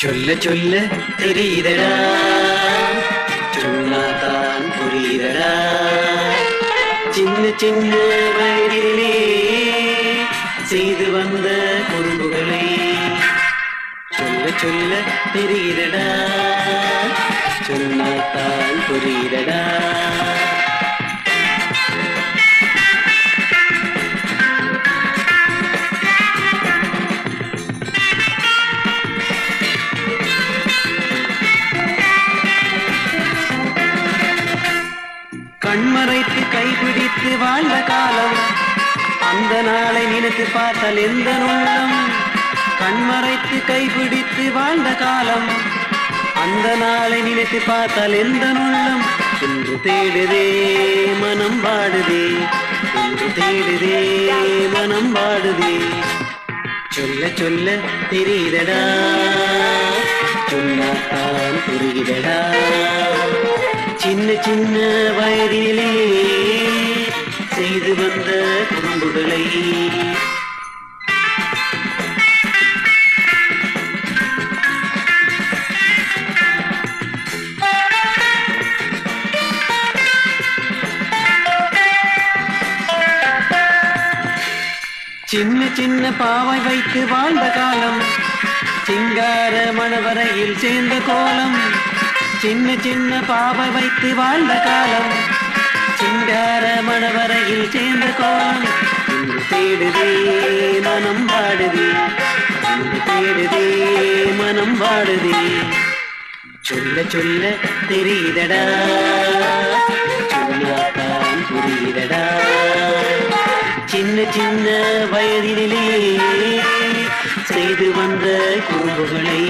சொல்ல சொல்ல தெரியுதடா, சொன்னாதான் புரியுதடா. சின்ன சின்ன வயதிலே செய்து வந்த குறும்புகளை சொல்ல சொல்ல தெரியுதடா, சொன்னாதான் புரியுதடா. கண்மறைத்து கைபிடித்து வாழ்ந்த காலம், அந்த நாளை நினைத்து பார்த்தால் எந்த உள்ளம். கண்மறைத்து கைபிடித்து வாழ்ந்த காலம், அந்த நாளை நினைத்து பார்த்தால் எந்த உள்ளம். இன்று தேடுதே மனம் வாடுதே, இன்று தேடுதே மனம் வாடுதே. சொல்ல சொல்ல தெரியுதடா, சொன்னாத்தான் புரியுதடா. சின்ன சின்ன வயதிலே செய்து வந்த குறும்புகளை சின்ன சின்ன பாவை வைத்து வாழ்ந்த காலம், சிங்கார மணவரையில் சேர்ந்த கோலம். சின்ன சின்ன பாவை வைத்து வாழ்ந்த காலம், சிங்கார மணவரையில் சேர்ந்த கோலம். இன்று தேடுதே மனம் வாடுதே, இன்று தேடுதே மனம் வாடுதே. சொல்ல சொல்ல தெரியுதடா, சொன்னாத்தான் புரியுதடா. சின்ன சின்ன வயதிலே செய்து வந்த குறும்புகளை